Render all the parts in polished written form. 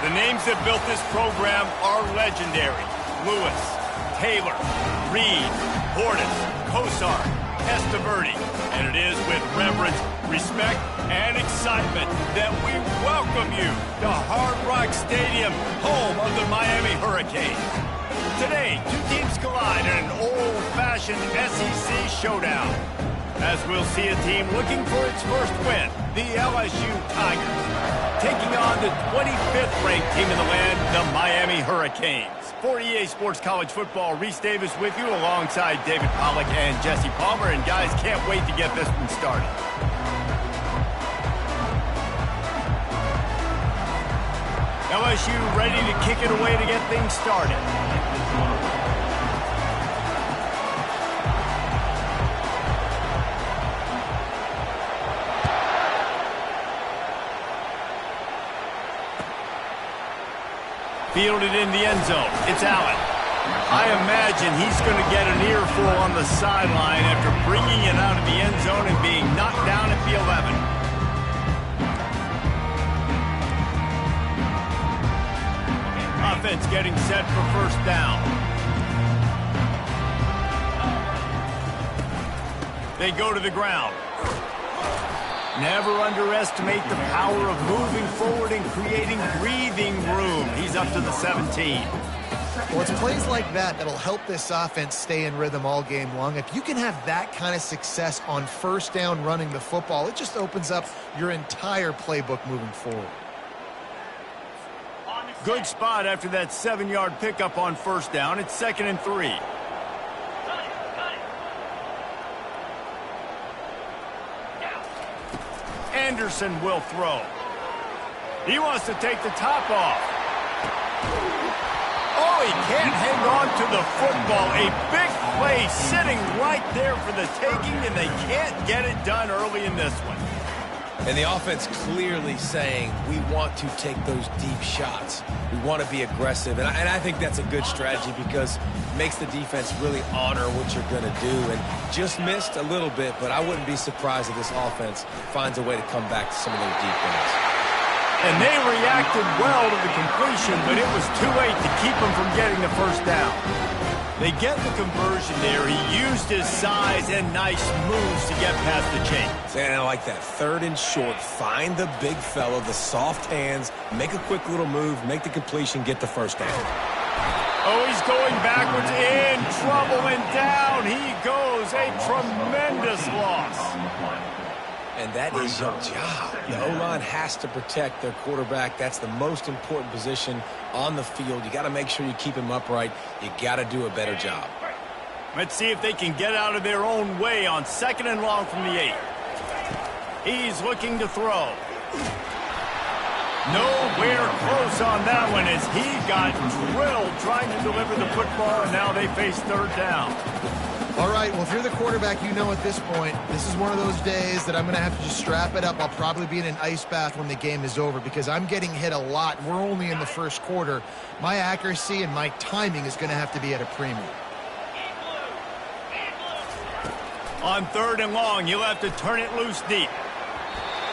The names that built this program are legendary. Lewis, Taylor, Reed, Portis, Kosar, Testaverde. And it is with reverence, respect, and excitement that we welcome you to Hard Rock Stadium, home of the Miami Hurricanes. Today, two teams collide in an old-fashioned SEC showdown, as we'll see a team looking for its first win, the LSU Tigers, taking on the 25th ranked team in the land, the Miami Hurricanes. For EA Sports College Football, Reese Davis with you alongside David Pollack and Jesse Palmer. And guys, can't wait to get this one started. LSU ready to kick it away to get things started. Fielded in the end zone. It's Allen. I imagine he's going to get an earful on the sideline after bringing it out of the end zone and being knocked down at the 11. Offense getting set for first down. They go to the ground. Never underestimate the power of moving forward and creating breathing room. He's up to the 17. Well, it's plays like that that'll help this offense stay in rhythm all game long. If you can have that kind of success on first down running the football, it just opens up your entire playbook moving forward. Good spot after that 7-yard pickup on first down. It's 2nd and 3. Anderson will throw. He wants to take the top off. Oh, he can't hang on to the football. A big play sitting right there for the taking, and they can't get it done early in this one. And the offense clearly saying, we want to take those deep shots. We want to be aggressive. And I think that's a good strategy because it makes the defense really honor what you're going to do. And just missed a little bit, but I wouldn't be surprised if this offense finds a way to come back to some of those deep ones. And they reacted well to the completion, but it was too late to keep them from getting the first down. They get the conversion there. He used his size and nice moves to get past the chains. And I like that. 3rd and short. Find the big fella, the soft hands, make a quick little move, make the completion, get the first down. Oh, he's going backwards, in trouble, and down he goes. A tremendous loss. And that is your job. The O-line has to protect their quarterback. That's the most important position on the field. You got to make sure you keep him upright. You got to do a better job. Let's see if they can get out of their own way on 2nd and long from the 8. He's looking to throw. Nowhere close on that one as he got drilled trying to deliver the football, and now they face 3rd down. All right, well, if you're the quarterback, you know at this point, this is one of those days that I'm going to have to just strap it up. I'll probably be in an ice bath when the game is over because I'm getting hit a lot. We're only in the first quarter. My accuracy and my timing is going to have to be at a premium. On 3rd and long, you'll have to turn it loose deep.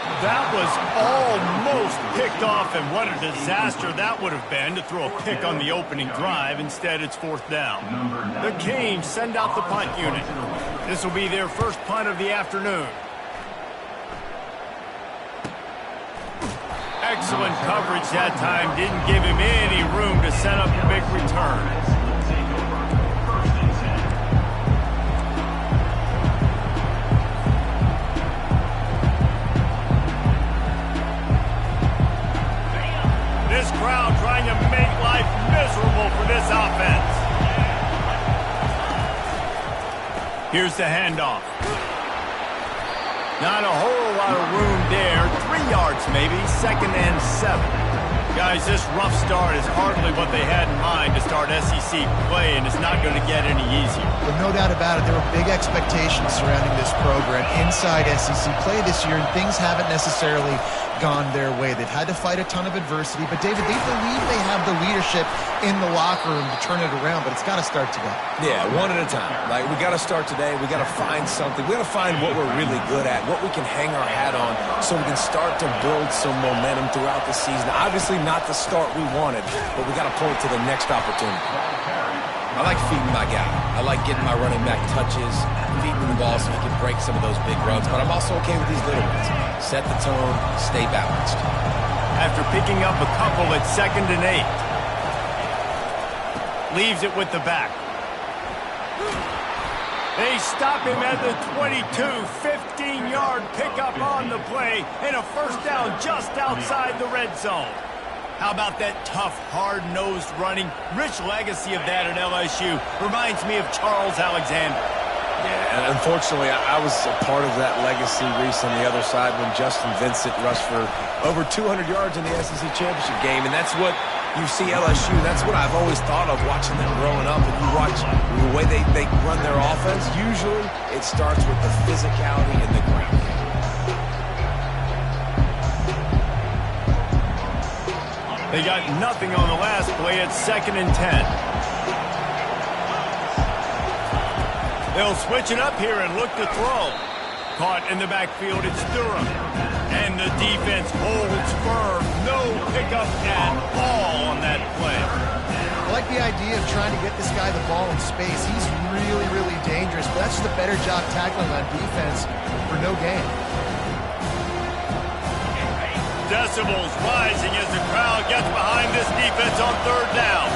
That was almost picked off, and what a disaster that would have been to throw a pick on the opening drive. Instead, it's 4th down. The Canes send out the punt unit. This will be their first punt of the afternoon. Excellent coverage that time. Didn't give him any room to set up a big return. This crowd trying to make life miserable for this offense. Here's the handoff. Not a whole lot of room there. 3 yards maybe, 2nd and 7. Guys, this rough start is hardly what they had in mind to start SEC play, and it's not going to get any easier. But no doubt about it, there were big expectations surrounding this program inside SEC play this year, and things haven't necessarily gone their way. They've had to fight a ton of adversity, but David, they believe they have the leadership in the locker room to turn it around, but it's got to start today. Yeah, one at a time. Like, we got to start today. We got to find something. We got to find what we're really good at, what we can hang our hat on, so we can start to build some momentum throughout the season. Obviously, not the start we wanted, but we got to point to the next opportunity. I like feeding my guy. I like getting my running back touches, feeding the ball so he can break some of those big runs, but I'm also okay with these little ones. Set the tone, stay balanced. After picking up a couple at 2nd and 8. Leaves it with the back. They stop him at the 22, 15-yard pickup on the play, and a first down just outside the red zone. How about that tough, hard-nosed running? Rich legacy of that at LSU. Reminds me of Charles Alexander. Yeah, and unfortunately, I was a part of that legacy, Reese, on the other side when Justin Vincent rushed for over 200 yards in the SEC Championship game, and that's what you see LSU. That's what I've always thought of watching them growing up. And you watch the way they run their offense, usually it starts with the physicality and the ground game. They got nothing on the last play at 2nd and 10. They'll switch it up here and look to throw. Caught in the backfield, it's Durham. And the defense holds firm. No pickup at all on that play. I like the idea of trying to get this guy the ball in space. He's really, really dangerous, but that's just a better job tackling on defense for no gain. Decibels rising as the crowd gets behind this defense on 3rd down.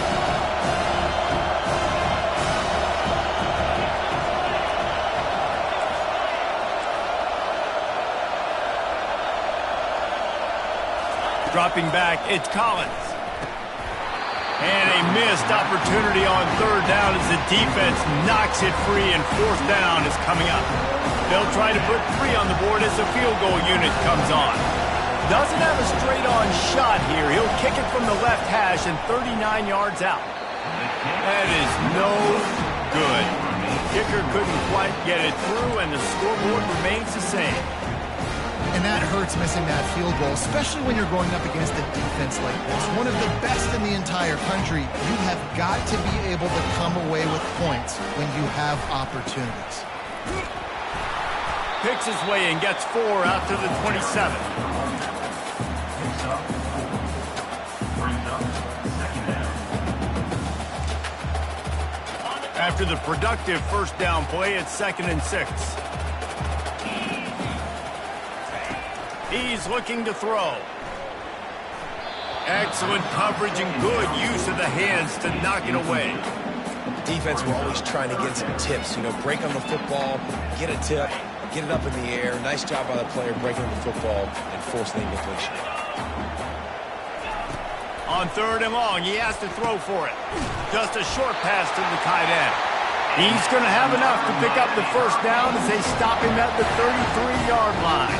Dropping back, it's Collins. And a missed opportunity on 3rd down as the defense knocks it free, and 4th down is coming up. They'll try to put 3 on the board as the field goal unit comes on. Doesn't have a straight-on shot here. He'll kick it from the left hash and 39 yards out. That is no good. Kicker couldn't quite get it through, and the scoreboard remains the same. And that hurts missing that field goal, especially when you're going up against a defense like this. One of the best in the entire country. You have got to be able to come away with points when you have opportunities. Picks his way and gets 4 out to the 27. After the productive first down play, it's 2nd and 6. He's looking to throw. Excellent coverage and good use of the hands to knock it away. Defense were always trying to get some tips. You know, break on the football, get a tip, get it up in the air. Nice job by the player breaking the football and forcing the incompletion. On 3rd and long, he has to throw for it. Just a short pass to the tight end. He's going to have enough to pick up the first down as they stop him at the 33-yard line.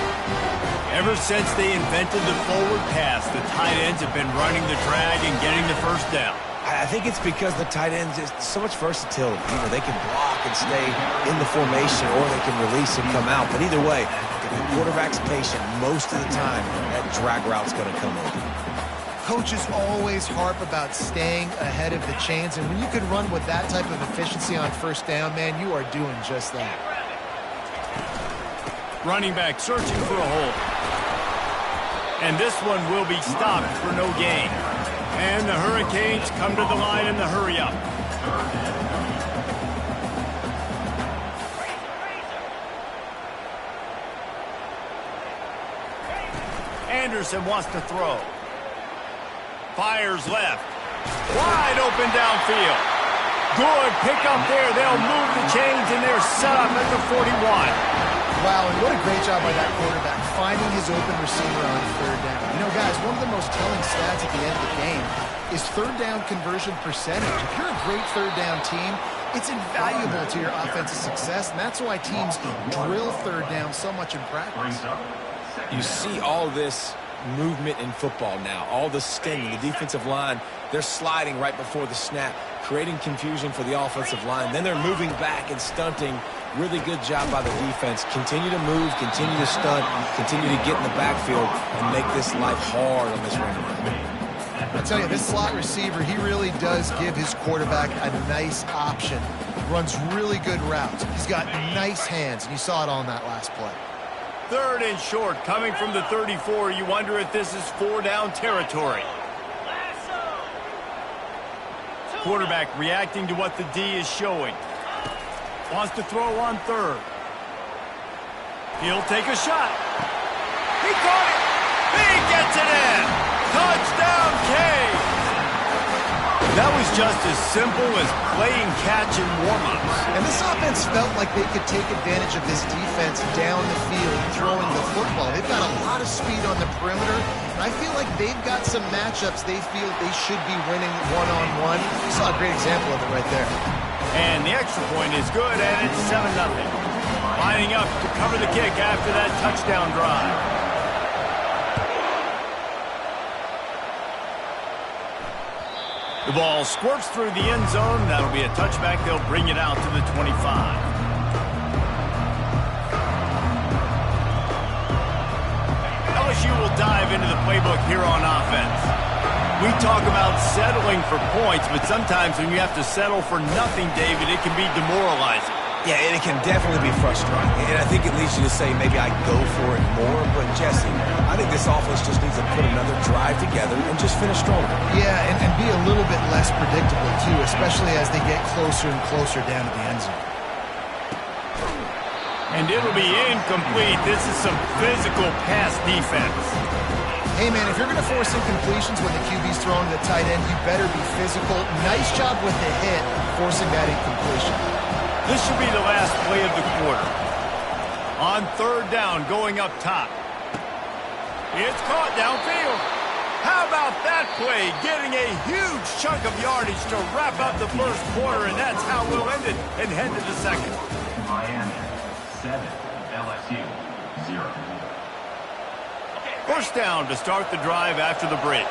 Ever since they invented the forward pass, the tight ends have been running the drag and getting the first down. I think it's because the tight ends is so much versatility. You know, they can block and stay in the formation, or they can release and come out. But either way, if the quarterback's patient, most of the time, that drag route's going to come over. Coaches always harp about staying ahead of the chains, and when you can run with that type of efficiency on first down, man, you are doing just that. Running back searching for a hole. And this one will be stopped for no gain. And the Hurricanes come to the line in the hurry-up. Anderson wants to throw. Fires left. Wide open downfield. Good pickup there. They'll move the chains, and they're set up at the 41. Wow, and what a great job by that quarterback, finding his open receiver on 3rd down. You know, guys, one of the most telling stats at the end of the game is 3rd down conversion percentage. If you're a great 3rd down team, it's invaluable to your offensive success, and that's why teams drill 3rd down so much in practice. You see all this movement in football now, all the stinging, the defensive line, they're sliding right before the snap, creating confusion for the offensive line. Then they're moving back and stunting. Really good job by the defense. Continue to move, continue to stunt, continue to get in the backfield and make this life hard on this running back. I tell you, this slot receiver, he really does give his quarterback a nice option. Runs really good routes. He's got nice hands, and you saw it all in that last play. 3rd and short, coming from the 34. You wonder if this is 4-down territory. quarterback reacting to what the D is showing. Wants to throw on third. He'll take a shot. He caught it. He gets it in. Touchdown, K. That was just as simple as playing catch in warm-ups. And this offense felt like they could take advantage of this defense down the field throwing the football. They've got a lot of speed on the perimeter, and I feel like they've got some matchups they feel they should be winning one-on-one. You saw a great example of it right there. And the extra point is good, and it's 7-0. Lining up to cover the kick after that touchdown drive. The ball squirts through the end zone. That'll be a touchback. They'll bring it out to the 25. LSU will dive into the playbook here on offense. We talk about settling for points, but sometimes when you have to settle for nothing, David, it can be demoralizing. Yeah, and it can definitely be frustrating. And I think it leads you to say maybe I go for it more. But, Jesse, I think this offense just needs to put another drive together and just finish stronger. Yeah, and be a little bit less predictable, too, especially as they get closer and closer down to the end zone. And it'll be incomplete. This is some physical pass defense. Hey, man, if you're going to force incompletions when the QB's throwing the tight end, you better be physical. Nice job with the hit, forcing that incompletion. This should be the last play of the quarter. On third down, going up top. It's caught downfield. How about that play? Getting a huge chunk of yardage to wrap up the first quarter, and that's how we'll end it and head to the second. Miami, 7, LSU, 0. First down to start the drive after the break.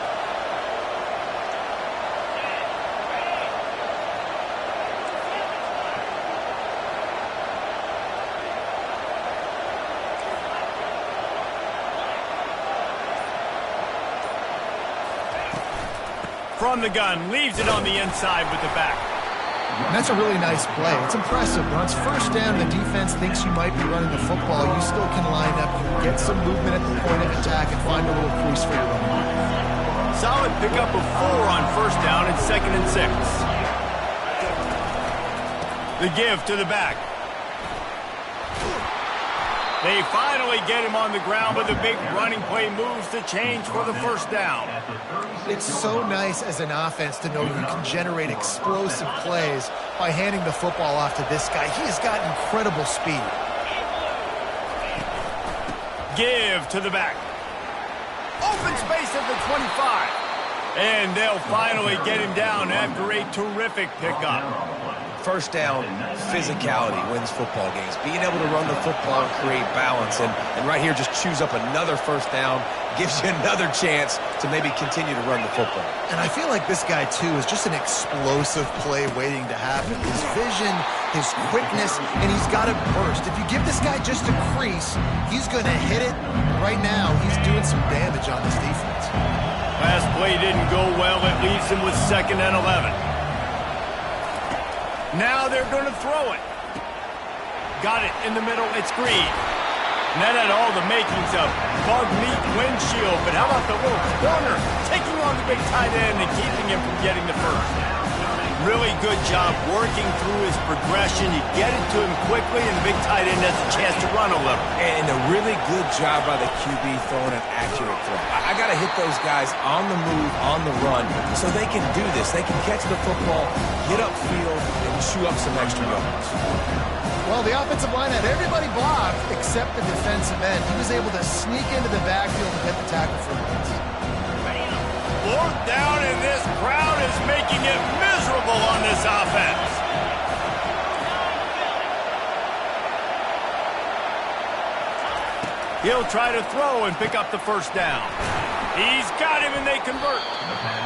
From the gun, leaves it on the inside with the back. And that's a really nice play. It's impressive. When it's first down, the defense thinks you might be running the football. You still can line up, you can get some movement at the point of attack, and find a little crease for your running. Solid pickup of 4 on first down and 2nd and 6. The give to the back. They finally get him on the ground, but the big running play moves the change for the first down. It's so nice as an offense to know you can generate explosive plays by handing the football off to this guy. He has got incredible speed. Give to the back. Open space at the 25. And they'll finally get him down after a terrific pickup. First down, physicality wins football games. Being able to run the football and create balance. And right here, just choose up another first down. Gives you another chance to maybe continue to run the football. And I feel like this guy, too, is just an explosive play waiting to happen. His vision, his quickness, and he's got a burst. If you give this guy just a crease, he's going to hit it. Right now, he's doing some damage on this defense. Last play didn't go well. It leaves him with 2nd and 11. Now they're going to throw it. Got it in the middle. It's Green. And that had all the makings of bug meat windshield. But how about the little corner taking on the big tight end and keeping him from getting the first? Really good job working through his progression. You get it to him quickly, and the big tight end has a chance to run a little. And a really good job by the QB throwing an accurate throw. I got to hit those guys on the move, on the run, so they can do this. They can catch the football, get upfield, and chew up some extra yards. Well, the offensive line had everybody blocked except the defensive end. He was able to sneak into the backfield and hit the tackle for a miss. 4th down, and this crowd is making it miserable on this offense. He'll try to throw and pick up the first down. He's got him, and they convert.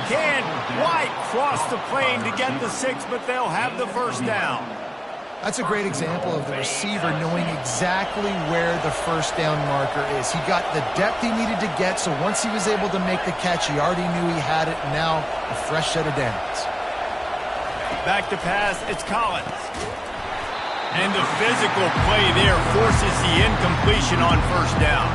Can't quite cross the plane to get the 6, but they'll have the first down. That's a great example of the receiver knowing exactly where the first down marker is. He got the depth he needed to get, so once he was able to make the catch, he already knew he had it. Now, a fresh set of downs. Back to pass, it's Collins. And the physical play there forces the incompletion on first down.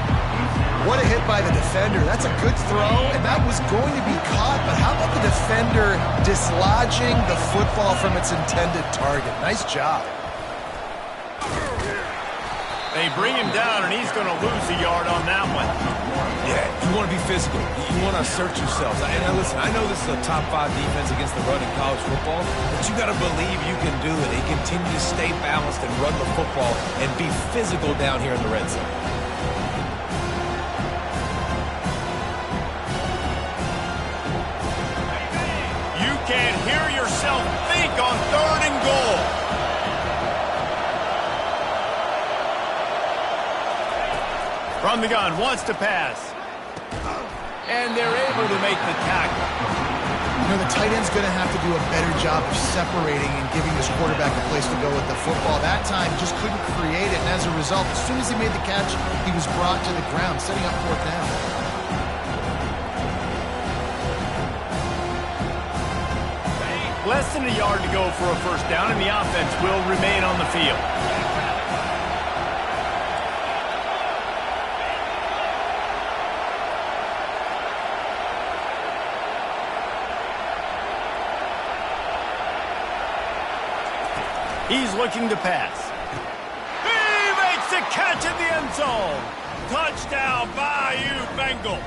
What a hit by the defender. That's a good throw, and that was going to be caught, but how about the defender dislodging the football from its intended target? Nice job. They bring him down, and he's going to lose a yard on that one. Yeah, you want to be physical. You want to assert yourselves. And listen, I know this is a top 5 defense against the run in college football, but you got to believe you can do it and continue to stay balanced and run the football and be physical down here in the red zone. You can't hear yourself think on 3rd and goal. From the gun, wants to pass. And they're able to make the tackle. You know, the tight end's going to have to do a better job of separating and giving this quarterback a place to go with the football. That time, just couldn't create it, and as a result, as soon as he made the catch, he was brought to the ground, setting up 4th down. Less than a yard to go for a 1st down, and the offense will remain on the field. He's looking to pass. He makes the catch in the end zone. Touchdown, Bayou Bengals.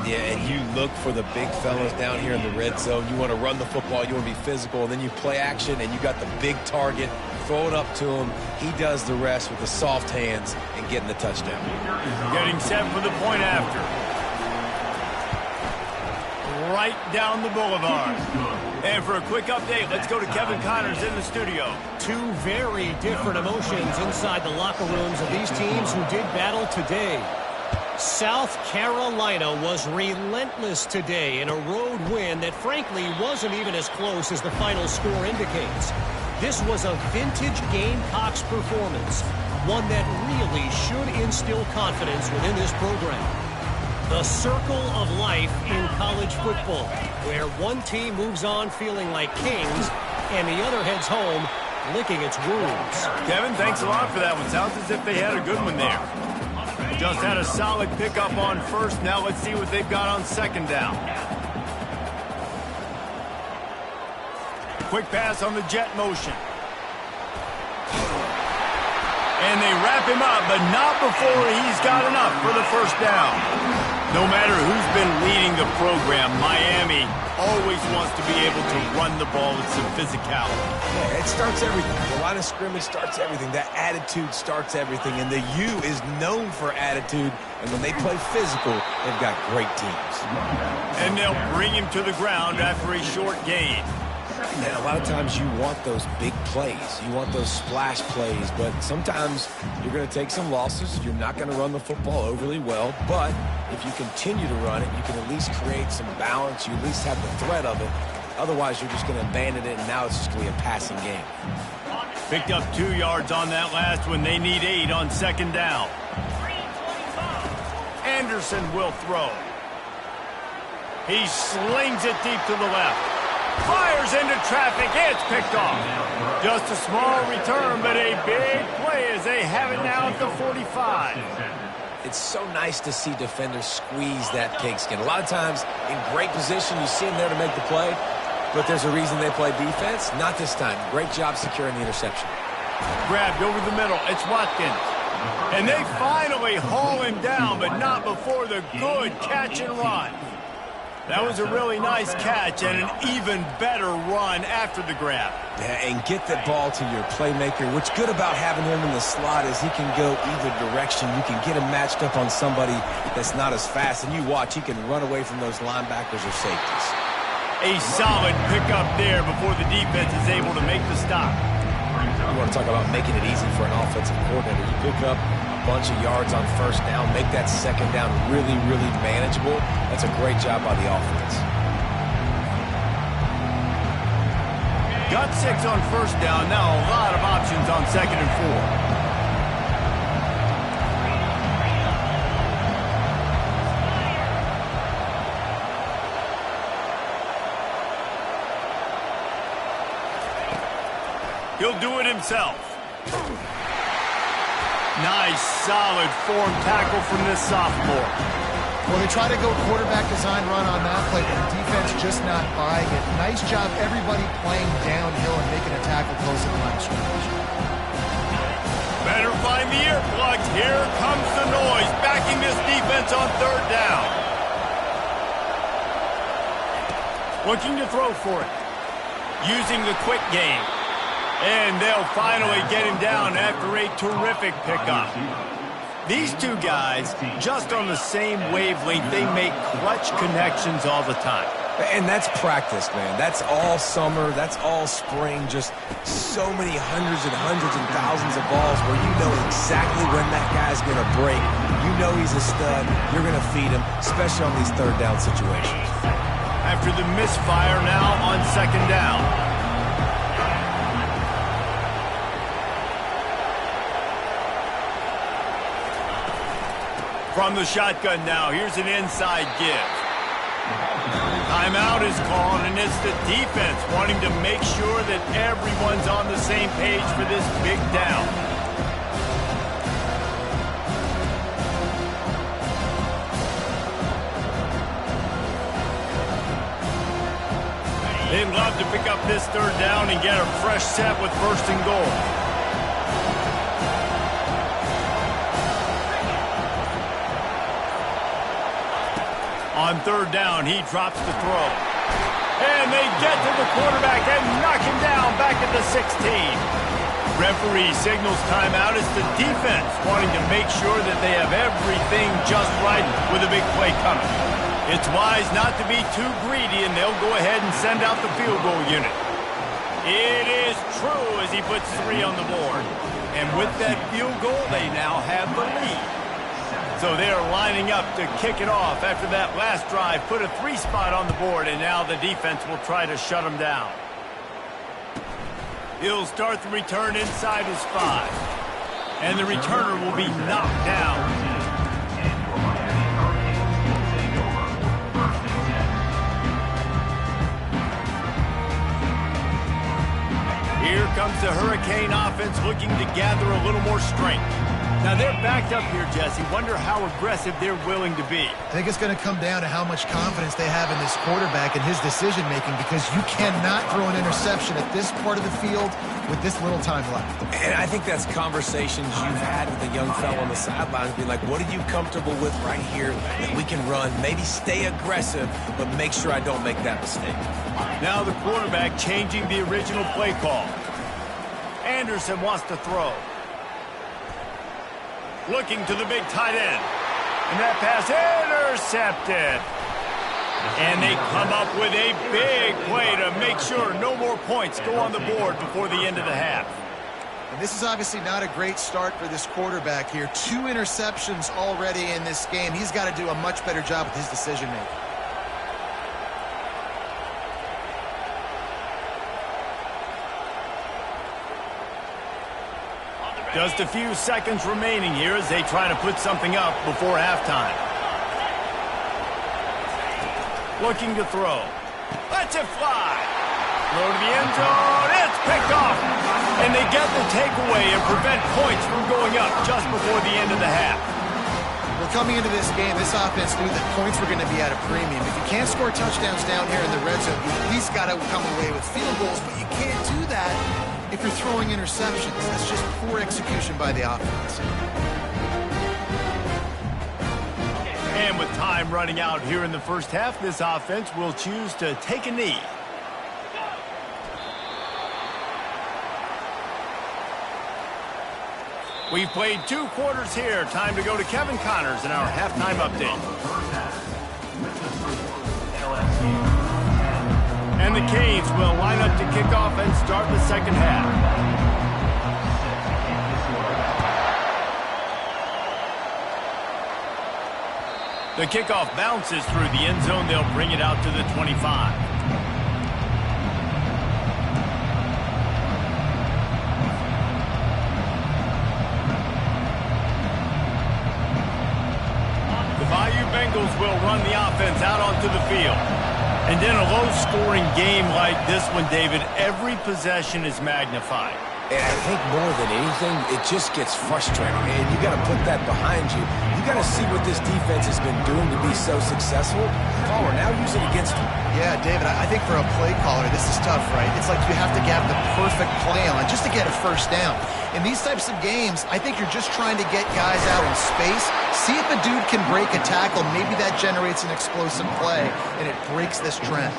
Yeah, and you look for the big fellas down here in the red zone. You want to run the football, you want to be physical, and then you play action, and you got the big target. Throw it up to him. He does the rest with the soft hands and getting the touchdown. Getting set for the point after. Right down the boulevard. And for a quick update, let's go to Kevin Connors in the studio. 2 very different emotions inside the locker rooms of these teams who did battle today. South Carolina was relentless today in a road win that frankly wasn't even as close as the final score indicates. This was a vintage Gamecocks performance, one that really should instill confidence within this program. The circle of life in college football, where one team moves on feeling like kings and the other heads home licking its wounds. Kevin, thanks a lot for that one. Sounds as if they had a good one there. Just had a solid pickup on 1st. Now let's see what they've got on 2nd down. Quick pass on the jet motion. And they wrap him up, but not before he's got enough for the 1st down. No matter who's been leading the program, Miami always wants to be able to run the ball with some physicality. Yeah, it starts everything. The line of scrimmage starts everything. That attitude starts everything. And the U is known for attitude. And when they play physical, they've got great teams. And they'll bring him to the ground after a short gain. And a lot of times you want those big plays. You want those splash plays. But sometimes you're going to take some losses. You're not going to run the football overly well. But if you continue to run it, you can at least create some balance. You at least have the threat of it. Otherwise, you're just going to abandon it, and now it's just going to be a passing game. Picked up 2 yards on that last one. They need 8 on 2nd down. Anderson will throw. He slings it deep to the left. Fires into traffic. It's picked off. Just a small return, but a big play as they have it now at the 45. It's so nice to see defenders squeeze that pigskin. A lot of times in great position, you see them there to make the play, but there's a reason they play defense. Not this time. Great job securing the interception. Grabbed over the middle. It's Watkins. And they finally haul him down, but not before the good catch and run. That was a really nice catch and an even better run after the grab. Yeah, and get that ball to your playmaker. What's good about having him in the slot is he can go either direction. You can get him matched up on somebody that's not as fast. And you watch, he can run away from those linebackers or safeties. A solid pickup there before the defense is able to make the stop. You want to talk about making it easy for an offensive coordinator. You pick up a bunch of yards on 1st down, make that 2nd down really, really manageable. That's a great job by the offense. Got 6 on 1st down. Now a lot of options on 2nd and 4. He'll do it himself. Nice, solid form tackle from this sophomore. Well, they try to go quarterback design run on that play, but the defense just not buying it. Nice job, everybody playing downhill and making a tackle close at the line of scrimmage. Better find the earplugs. Here comes the noise, backing this defense on third down. Looking to throw for it. Using the quick game. And they'll finally get him down after a terrific pickup. These two guys, just on the same wavelength, they make clutch connections all the time. And that's practice, man. That's all summer. That's all spring. Just so many hundreds and thousands of balls where you know exactly when that guy's going to break. You know he's a stud. You're going to feed him, especially on these third down situations. After the misfire now on second down. From the shotgun now, here's an inside give. Timeout is called, and it's the defense wanting to make sure that everyone's on the same page for this big down. They'd love to pick up this third down and get a fresh set with first and goal. On third down, he drops the throw. And they get to the quarterback and knock him down back at the 16. Referee signals timeout. It's the defense wanting to make sure that they have everything just right with a big play coming. It's wise not to be too greedy, and they'll go ahead and send out the field goal unit. It is true as he puts 3 on the board. And with that field goal, they now have the lead. So they are lining up to kick it off after that last drive. Put a 3 spot on the board, and now the defense will try to shut them down. He'll start the return inside his 5. And the returner will be knocked down. Here comes the Hurricane offense looking to gather a little more strength. Now they're backed up here, Jesse. Wonder how aggressive they're willing to be. I think it's going to come down to how much confidence they have in this quarterback and his decision-making, because you cannot throw an interception at this part of the field with this little time left. And I think that's conversations you've had with a young fellow on the sidelines, being like, what are you comfortable with right here that we can run? Maybe stay aggressive, but make sure I don't make that mistake. Now the quarterback changing the original play call. Anderson wants to throw. Looking to the big tight end. And that pass intercepted. And they come up with a big play to make sure no more points go on the board before the end of the half. And this is obviously not a great start for this quarterback here. 2 interceptions already in this game. He's got to do a much better job with his decision-making. Just a few seconds remaining here as they try to put something up before halftime. Looking to throw. Lets it fly. Throw to the end zone. It's picked off. And they get the takeaway and prevent points from going up just before the end of the half. Well, coming into this game, this offense knew that points were going to be at a premium. If you can't score touchdowns down here in the red zone, you at least got to come away with field goals, but you can't do that if you're throwing interceptions. That's just poor execution by the offense. And with time running out here in the first half, this offense will choose to take a knee. We've played 2 quarters here. Time to go to Kevin Connors in our halftime update. And the Canes will line up to kick off and start the second half. The kickoff bounces through the end zone. They'll bring it out to the 25. The Bayou Bengals will run the offense out onto the field. And in a low-scoring game like this one, David, every possession is magnified. And I think more than anything, it just gets frustrating. And you got to put that behind you. You got to see what this defense has been doing to be so successful. Caller, now use it against them. Yeah, David, I think for a play caller, this is tough, right? It's like you have to have the perfect play on just to get a first down. In these types of games, I think you're just trying to get guys out in space, see if a dude can break a tackle. Maybe that generates an explosive play, and it breaks this trend.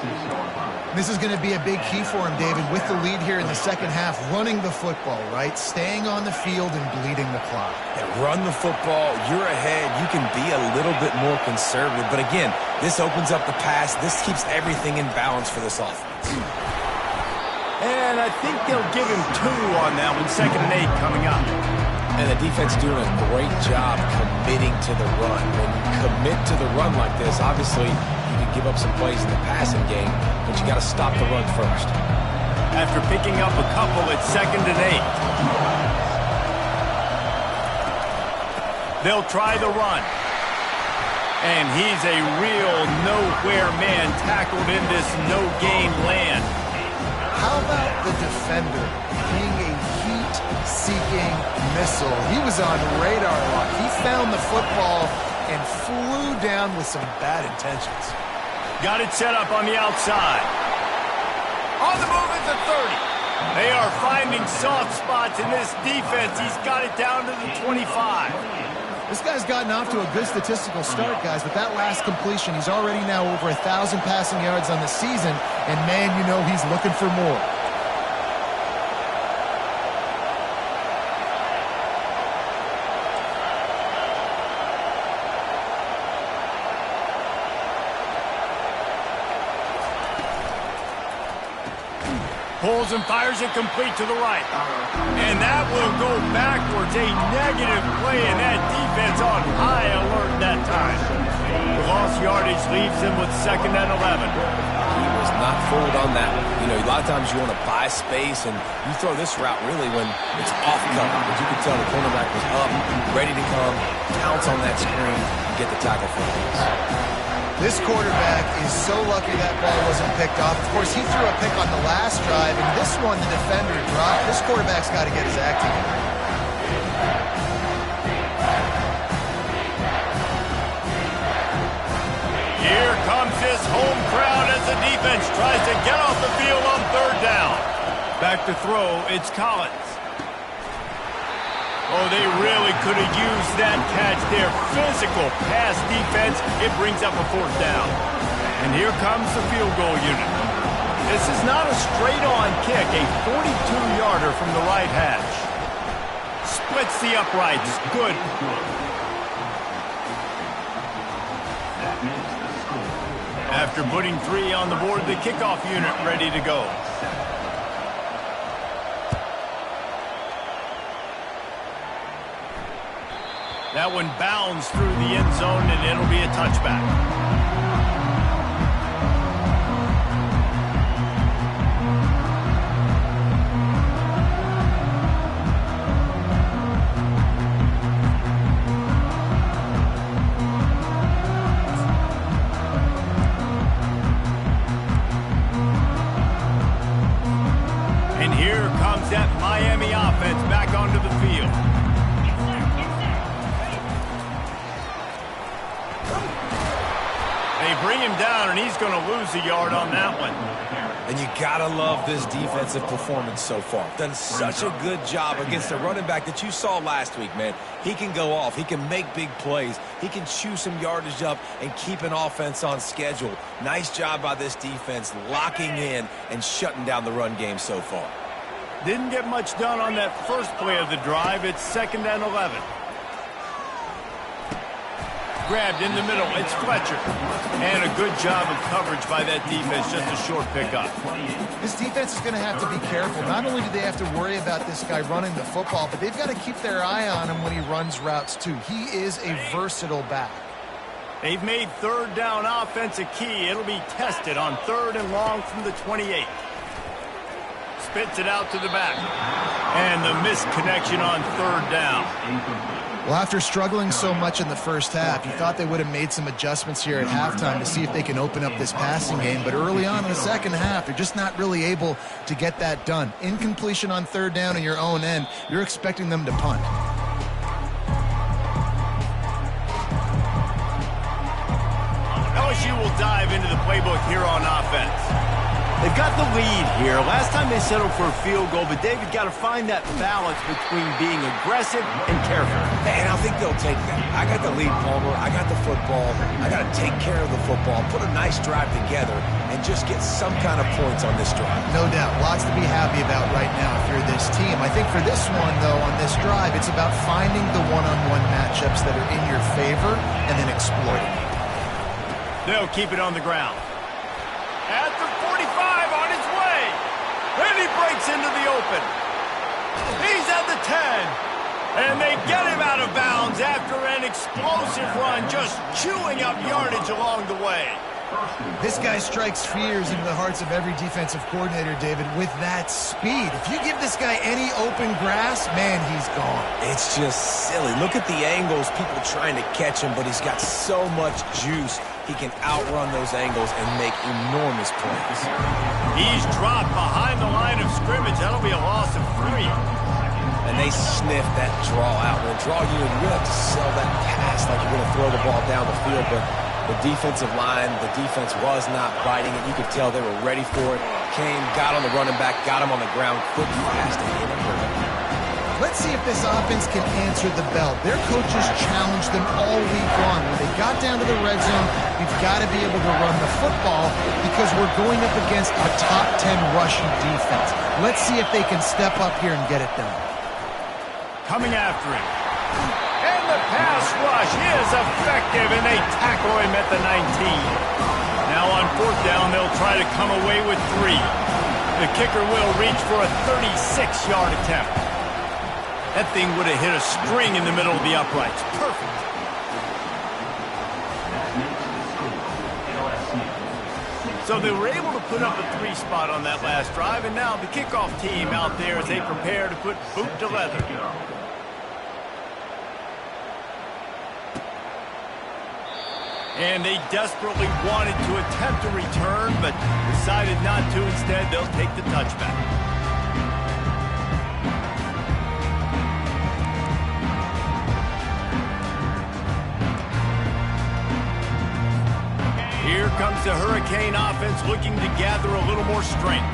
This is going to be a big key for him, David, with the lead here in the second half, running the football, right? Staying on the field and bleeding the clock. Yeah, run the football, you're ahead, you can be a little bit more conservative. But again, this opens up the pass. This keeps everything in balance for this offense. And I think they'll give him 2 on that one. 2nd and 8 coming up. And the defense doing a great job committing to the run. When you commit to the run like this, obviously you can give up some plays in the passing game, but you got to stop the run first. After picking up a couple, it's 2nd and 8. They'll try the run. And he's a real nowhere man tackled in this no-gain land. How about the defender being a heat-seeking missile? He was on radar lock. He found the football and flew down with some bad intentions. Got it set up on the outside. On the move at the 30. They are finding soft spots in this defense. He's got it down to the 25. This guy's gotten off to a good statistical start, guys, but that last completion, he's already now over 1,000 passing yards on the season, and man, you know he's looking for more. Pulls and fires it complete to the right. And that will go backwards. A negative play, and that defense on high alert that time. The lost yardage leaves him with 2nd and 11. He was not fooled on that one. You know, a lot of times you want to buy space, and you throw this route really when it's off cover. But you can tell the cornerback was up, ready to come, pounce on that screen, and get the tackle for him. This quarterback is so lucky that ball wasn't picked off. Of course, he threw a pick on the last drive, and this one the defender dropped. This quarterback's got to get his act together. Here comes this home crowd as the defense tries to get off the field on 3rd down. Back to throw, it's Collins. Oh, they really could have used that catch there. Physical pass defense. It brings up a 4th down. And here comes the field goal unit. This is not a straight-on kick. A 42-yarder from the right hash. Splits the uprights. Good. After putting 3 on the board, the kickoff unit ready to go. That one bounds through the end zone, and it'll be a touchback. And here comes that Miami offense back onto the field. They bring him down, and he's going to lose a yard on that one. And you got to love this defensive performance so far. Done such a good job against a running back that you saw last week, man. He can go off. He can make big plays. He can chew some yardage up and keep an offense on schedule. Nice job by this defense locking in and shutting down the run game so far. Didn't get much done on that first play of the drive. It's 2nd and 11. Grabbed in the middle. It's Fletcher. And a good job of coverage by that defense. Just a short pickup. This defense is going to have to be careful. Not only do they have to worry about this guy running the football, but they've got to keep their eye on him when he runs routes too. He is a versatile back. They've made 3rd down offense a key. It'll be tested on 3rd and long from the 28. Spits it out to the back. And the missed connection on 3rd down. Well, after struggling so much in the first half, you thought they would have made some adjustments here at halftime to see if they can open up this passing game. But early on in the second half, they're just not really able to get that done. Incompletion on third down in your own end, you're expecting them to punt. LSU will dive into the playbook here on offense. They've got the lead here. Last time they settled for a field goal, but David got to find that balance between being aggressive and careful. And I think they'll take that. I got the lead, Palmer. I got the football. I got to take care of the football, put a nice drive together, and just get some kind of points on this drive. No doubt. Lots to be happy about right now if you're this team. I think for this one, though, on this drive, it's about finding the one-on-one matchups that are in your favor and then exploiting it. They'll keep it on the ground. At the 45 on his way. Then he breaks into the open. He's at the 10. And they get him out of bounds after an explosive run, just chewing up yardage along the way. This guy strikes fears into the hearts of every defensive coordinator, David, with that speed. If you give this guy any open grass, man, he's gone. It's just silly. Look at the angles, people trying to catch him, but he's got so much juice. He can outrun those angles and make enormous plays. He's dropped behind the line of scrimmage. That'll be a loss of 3. And they sniff that draw out. When draw you, you have to sell that pass like you're going to throw the ball down the field, but the defensive line, the defense was not biting it. You could tell they were ready for it. Came, got on the running back, got him on the ground, quick, fast, and hit him. Let's see if this offense can answer the bell. Their coaches challenged them all week long. When they got down to the red zone, we've got to be able to run the football because we're going up against a top 10 rushing defense. Let's see if they can step up here and get it done. Coming after him. And the pass rush is effective, and they tackle him at the 19. Now on fourth down, they'll try to come away with 3. The kicker will reach for a 36-yard attempt. That thing would have hit a string in the middle of the uprights. Perfect. So they were able to put up a 3 spot on that last drive, and now the kickoff team out there as they prepare to put boot to leather. And they desperately wanted to attempt a return, but decided not to. Instead, they'll take the touchback. Here comes the Hurricane offense looking to gather a little more strength.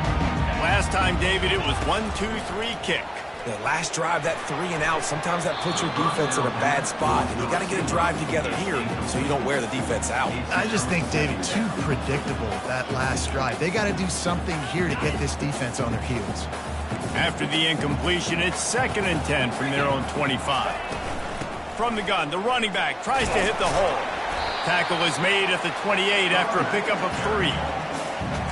Last time, David, it was 1-2-3 kick. The last drive, that 3 and out, sometimes that puts your defense in a bad spot, and you got to get a drive together here so you don't wear the defense out. I just think, David, too predictable, that last drive. They got to do something here to get this defense on their heels. After the incompletion, it's 2nd and 10 from their own 25. From the gun, the running back tries to hit the hole. Tackle is made at the 28 after a pickup of 3.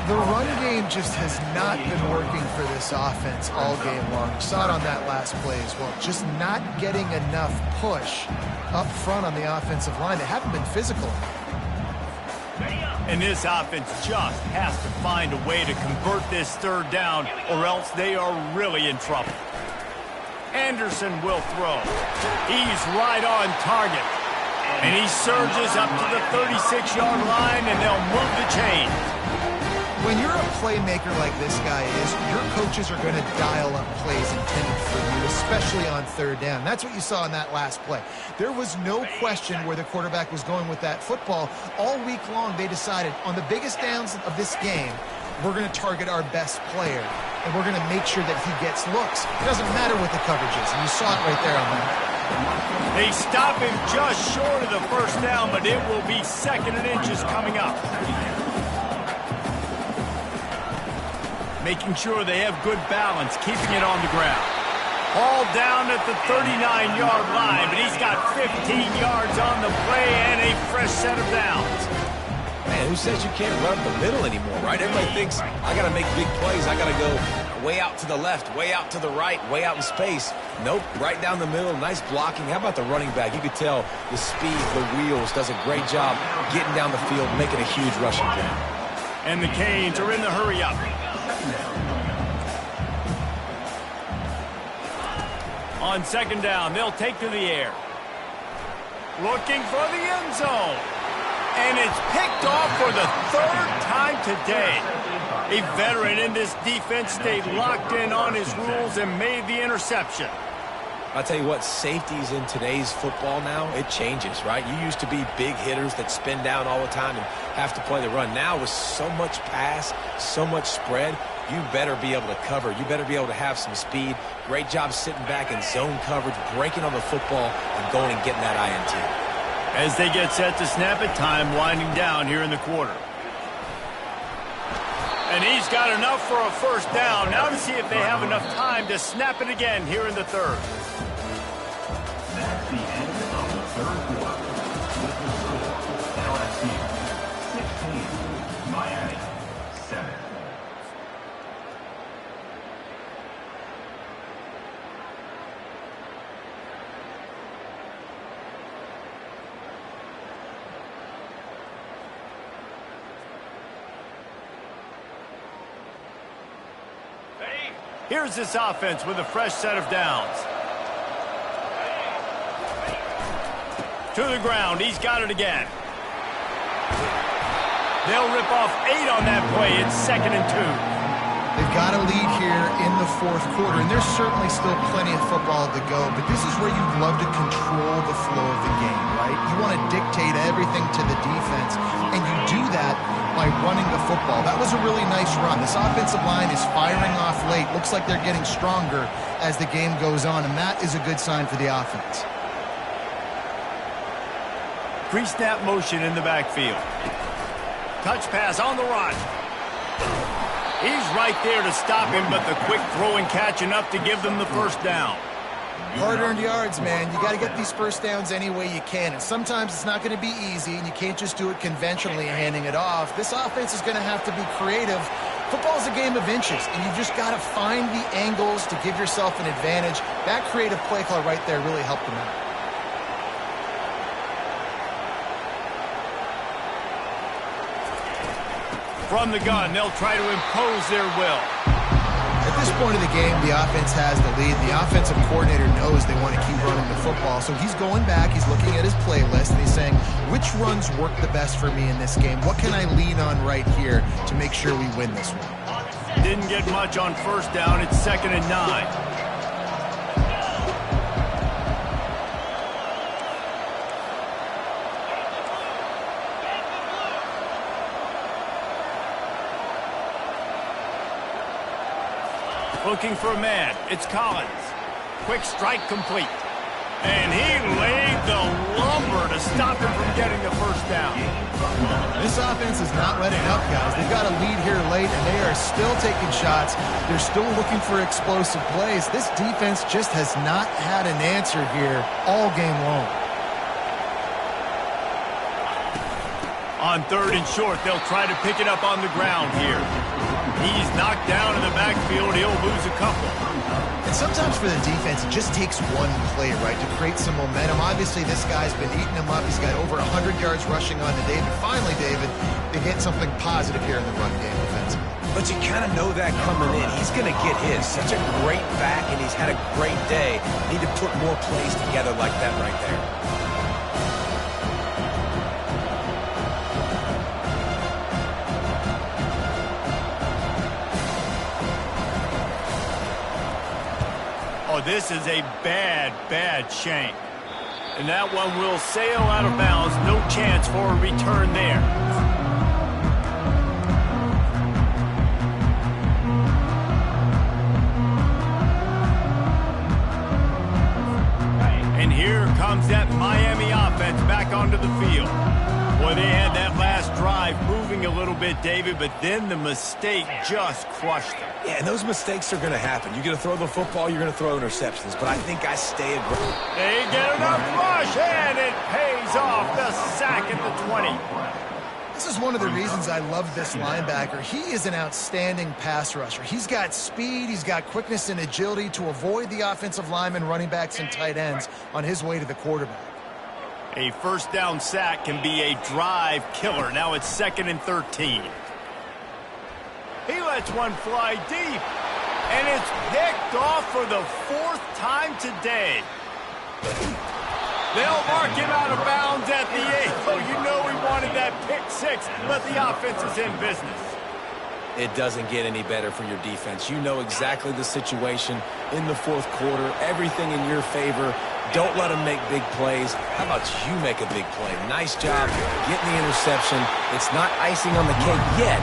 The run game just has not been working for this offense all game long. You saw it on that last play as well. Just not getting enough push up front on the offensive line. They haven't been physical. And this offense just has to find a way to convert this 3rd down, or else they are really in trouble. Anderson will throw. He's right on target. And he surges up to the 36-yard line, and they'll move the chain. When you're a playmaker like this guy is, your coaches are going to dial up plays intended for you, especially on 3rd down. That's what you saw in that last play. There was no question where the quarterback was going with that football. All week long, they decided on the biggest downs of this game, we're going to target our best player, and we're going to make sure that he gets looks. It doesn't matter what the coverage is, and you saw it right there on that. They stop him just short of the 1st down, but it will be 2nd and inches coming up. Making sure they have good balance, keeping it on the ground. Hauled down at the 39-yard line, but he's got 15 yards on the play and a fresh set of downs. Man, who says you can't run up the middle anymore, right? Everybody thinks, I got to make big plays. I got to go way out to the left, way out to the right, way out in space. Nope, right down the middle, nice blocking. How about the running back? You could tell the speed, the wheels, does a great job getting down the field, making a huge rushing play. And the Canes are in the hurry-up. On 2nd down, they'll take to the air. looking for the end zone. And it's picked off for the third time today. A veteran in this defense stayed locked in on his rules and made the interception. I'll tell you what, safeties in today's football now, it changes, right? You used to be big hitters that spin down all the time and have to play the run. Now with so much pass, so much spread, you better be able to cover. You better be able to have some speed. Great job sitting back in zone coverage, breaking on the football, and going and getting that INT. As they get set to snap it, time winding down here in the quarter. And he's got enough for a first down. Now to see if they have enough time to snap it again here in the third. That's the end of the third quarter. With the score, LSU 16, Miami 7. Here's this offense with a fresh set of downs. To the ground, he's got it again. They'll rip off 8 on that play. It's 2nd and 2. They've got a lead here in the fourth quarter, and there's certainly still plenty of football to go, but this is where you'd love to control the flow of the game, right? You want to dictate everything to the defense, and you do that by running the football. That was a really nice run. This offensive line is firing off late. Looks like they're getting stronger as the game goes on, and that is a good sign for the offense. Pre-snap motion in the backfield. Touch pass on the run. He's right there to stop him, but the quick throw and catch enough to give them the first down. Hard-earned yards, man. You got to get these first downs any way you can, and sometimes it's not going to be easy, and you can't just do it conventionally handing it off. This offense is going to have to be creative. Football's a game of inches, and you just got to find the angles to give yourself an advantage. That creative play call right there really helped them out. From the gun, they'll try to impose their will. At this point of the game, the offense has the lead. The offensive coordinator knows they want to keep running the football, so he's going back, he's looking at his playlist, and he's saying, which runs work the best for me in this game? What can I lean on right here to make sure we win this one? Didn't get much on first down. It's 2nd and 9. Looking for a man. It's Collins. Quick strike complete. And he laid the lumber to stop him from getting the first down. This offense is not letting up, guys. They've got a lead here late, and they are still taking shots. They're still looking for explosive plays. This defense just has not had an answer here all game long. On 3rd and short, they'll try to pick it up on the ground here. He's knocked down in the backfield. He'll lose a couple. And sometimes for the defense, it just takes one play, right, to create some momentum. Obviously, this guy's been eating him up. He's got over 100 yards rushing on to David. Finally, David, they get something positive here in the run game offensively. But you kind of know that coming in. He's going to get his. Such a great back, and he's had a great day. Need to put more plays together like that right there. Oh, this is a bad, bad shank. And that one will sail out of bounds. No chance for a return there. And here comes that Miami offense back onto the field. Boy, they had that last drive moving a little bit, David, but then the mistake just crushed them. Yeah, and those mistakes are going to happen. You're going to throw the football, you're going to throw interceptions, but I think I stay aggressive. They get enough rush, and it pays off. The sack at the 20. This is one of the reasons I love this linebacker. He is an outstanding pass rusher. He's got speed, he's got quickness and agility to avoid the offensive linemen, running backs, and tight ends on his way to the quarterback. A first down sack can be a drive killer. Now it's 2nd and 13. He lets one fly deep, and it's picked off for the 4th time today. They'll mark him out of bounds at the 8. Oh, you know he wanted that pick 6. But the offense is in business. It doesn't get any better for your defense. You know exactly the situation in the fourth quarter. Everything in your favor. Don't let them make big plays. How about you make a big play? Nice job getting the interception. It's not icing on the cake yet.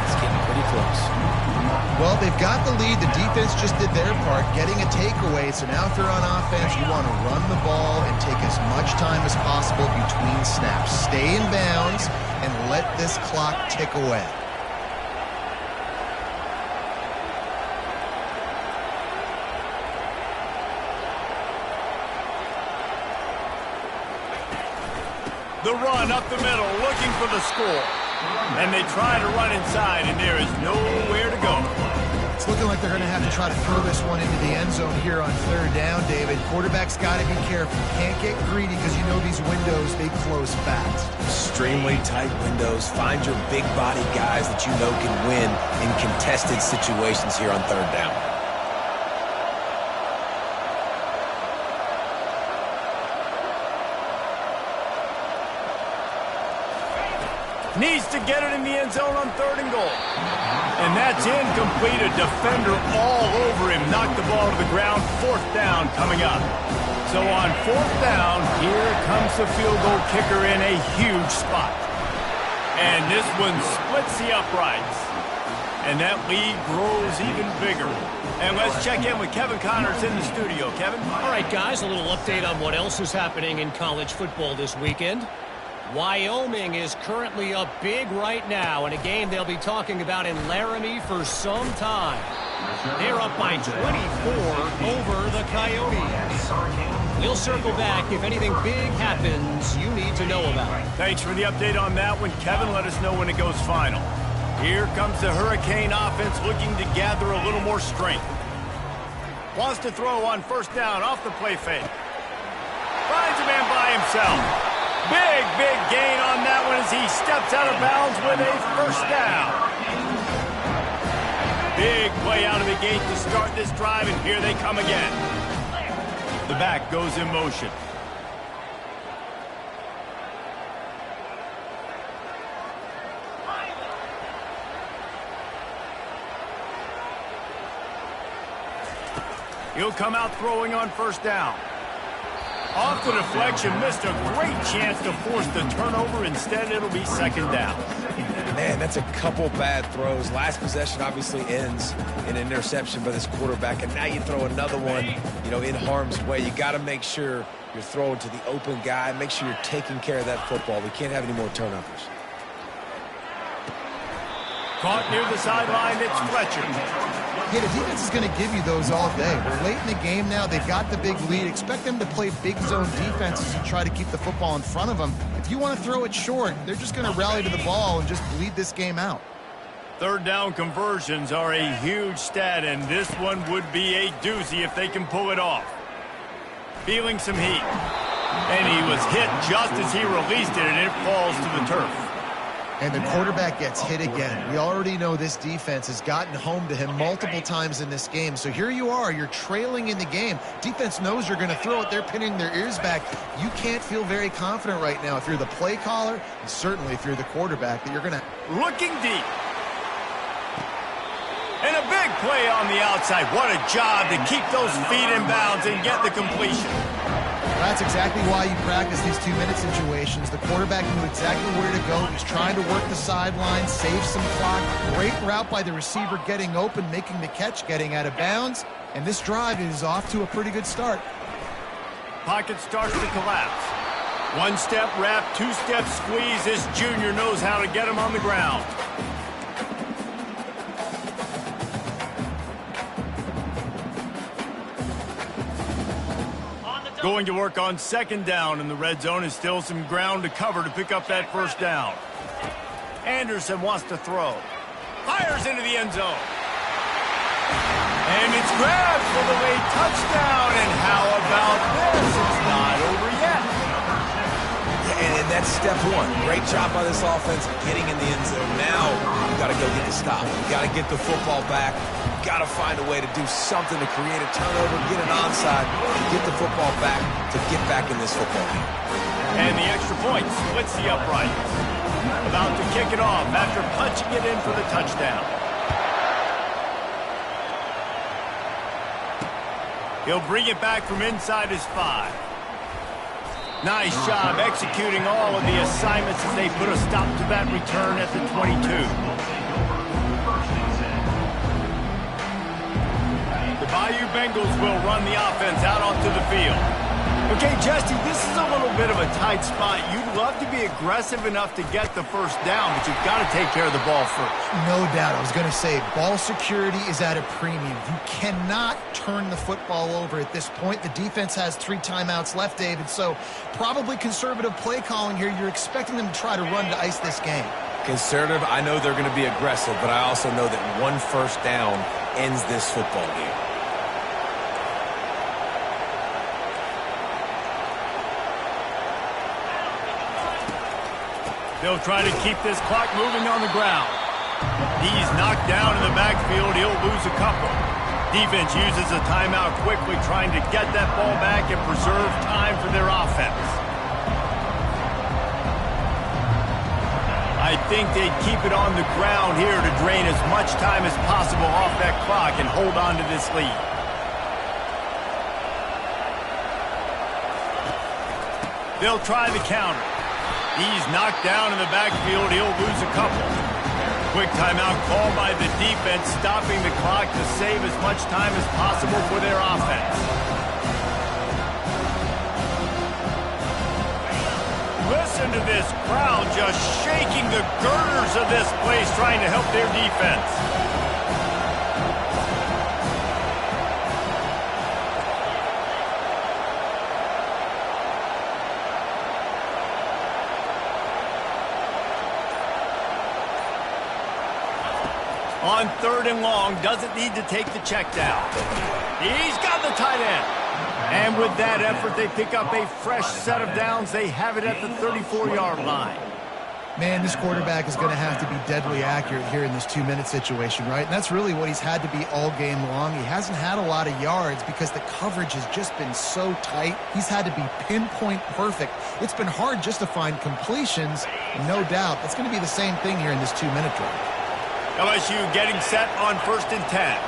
It's getting pretty close. Well, they've got the lead. The defense just did their part, getting a takeaway. So now if they're on offense, you want to run the ball and take as much time as possible between snaps. Stay in bounds and let this clock tick away. The run up the middle, looking for the score. And they try to run inside, and there is nowhere to go. It's looking like they're going to have to try to throw this one into the end zone here on third down, David. Quarterback's got to be careful. Can't get greedy because you know these windows, they close fast. Extremely tight windows. Find your big body guys that you know can win in contested situations here on third down. Needs to get it in the end zone on 3rd and goal. And that's incomplete. A defender all over him. Knocked the ball to the ground. 4th down coming up. So on 4th down, here comes the field goal kicker in a huge spot. And this one splits the uprights. And that lead grows even bigger. And let's check in with Kevin Connors in the studio. Kevin? All right, guys, a little update on what else is happening in college football this weekend. Wyoming is currently up big right now in a game they'll be talking about in Laramie for some time. They're up by 24 over the Coyotes. We'll circle back if anything big happens you need to know about. Thanks for the update on that one, Kevin. Let us know when it goes final. Here comes the Hurricane offense looking to gather a little more strength. Wants to throw on 1st down off the play fake. Finds a man by himself. Big gain on that one as he steps out of bounds with a 1st down. Big play out of the gate to start this drive, and here they come again. The back goes in motion. He'll come out throwing on 1st down. Off the deflection, missed a great chance to force the turnover. Instead, it'll be 2nd down. Man, that's a couple bad throws. Last possession obviously ends in an interception by this quarterback, and now you throw another one, in harm's way. You got to make sure you're throwing to the open guy. Make sure you're taking care of that football. We can't have any more turnovers. Caught near the sideline, it's Fletcher. Yeah, the defense is going to give you those all day. We're late in the game now. They've got the big lead. Expect them to play big zone defenses and try to keep the football in front of them. If you want to throw it short, they're just going to rally to the ball and just bleed this game out. 3rd down conversions are a huge stat, and this one would be a doozy if they can pull it off. Feeling some heat. And he was hit just as he released it, and it falls to the turf. And the quarterback gets hit again. We already know this defense has gotten home to him multiple times in this game. So here you are, you're trailing in the game. Defense knows you're going to throw it. They're pinning their ears back. You can't feel very confident right now if you're the play caller, and certainly if you're the quarterback, that you're going to... Looking deep. And a big play on the outside. What a job to keep those feet in bounds and get the completion. That's exactly why you practice these 2-minute situations. The quarterback knew exactly where to go. He's trying to work the sideline, save some clock. Great route by the receiver getting open, making the catch, getting out of bounds. And this drive is off to a pretty good start. Pocket starts to collapse. 1-step wrap, 2-step squeeze. This junior knows how to get him on the ground. Going to work on 2nd down in the red zone, and still some ground to cover to pick up that 1st down. Anderson wants to throw. Fires into the end zone. And it's grabbed for the late touchdown. And how about this? It's not over yet. And that that's step one. Great job by this offense getting in the end zone. Now you got to go get the stop. You got to get the football back. You got to find a way to do something to create a turnover, get an onside, to get the football back, to get back in this football game. And the extra point splits the uprights. About to kick it off after punching it in for the touchdown. He'll bring it back from inside his 5. Nice job executing all of the assignments as they put a stop to that return at the 22. The Bayou Bengals will run the offense out onto the field. Okay, Jesse, this is a little bit of a tight spot. You'd love to be aggressive enough to get the first down, but you've got to take care of the ball first. No doubt. I was going to say, ball security is at a premium. You cannot turn the football over at this point. The defense has 3 timeouts left, David, so probably conservative play calling here. You're expecting them to try to run to ice this game. Conservative, I know they're going to be aggressive, but I also know that one first down ends this football game. They'll try to keep this clock moving on the ground. He's knocked down in the backfield. He'll lose a couple. Defense uses a timeout quickly, trying to get that ball back and preserve time for their offense. I think they'd keep it on the ground here to drain as much time as possible off that clock and hold on to this lead. They'll try the counter. He's knocked down in the backfield. He'll lose a couple. Quick timeout call by the defense, stopping the clock to save as much time as possible for their offense. Listen to this crowd just shaking the girders of this place, trying to help their defense. On 3rd and long, doesn't need to take the check down. He's got the tight end. And with that effort, they pick up a fresh set of downs. They have it at the 34-yard line. Man, this quarterback is going to have to be deadly accurate here in this 2-minute situation, right? And that's really what he's had to be all game long. He hasn't had a lot of yards because the coverage has just been so tight. He's had to be pinpoint perfect. It's been hard just to find completions, no doubt. That's going to be the same thing here in this 2-minute drive. LSU getting set on 1st and 10.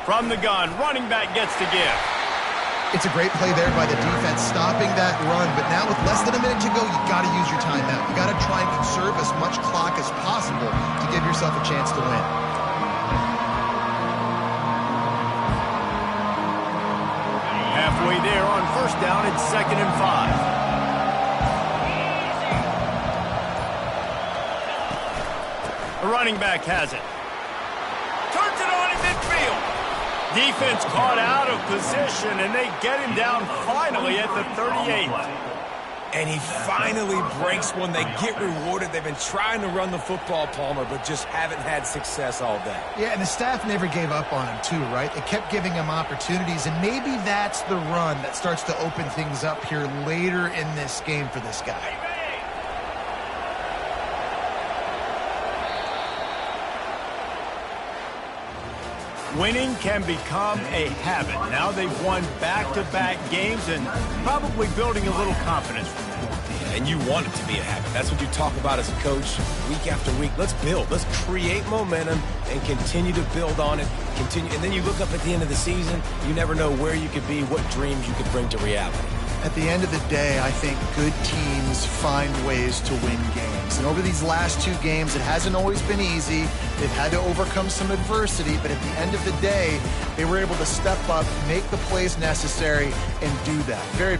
From the gun, running back gets to give. It's a great play there by the defense, stopping that run. But now with less than a minute to go, you got to use your timeout. You got to try and conserve as much clock as possible to give yourself a chance to win. Halfway there on 1st down, it's 2nd and 5. The running back has it. Turns it on in midfield. Defense caught out of position, and they get him down finally at the 38. And he finally breaks one. They get rewarded. They've been trying to run the football, Palmer, but just haven't had success all day. Yeah, and the staff never gave up on him, too, right? They kept giving him opportunities, and maybe that's the run that starts to open things up here later in this game for this guy. Winning can become a habit. Now they've won back-to-back games and probably building a little confidence from that. And you want it to be a habit. That's what you talk about as a coach week after week. Let's build. Let's create momentum and continue to build on it. Continue, and then you look up at the end of the season, you never know where you could be, what dreams you could bring to reality. At the end of the day, I think good teams find ways to win games. And over these last 2 games, it hasn't always been easy. They've had to overcome some adversity, but at the end of the day, they were able to step up, make the plays necessary, and do that. Very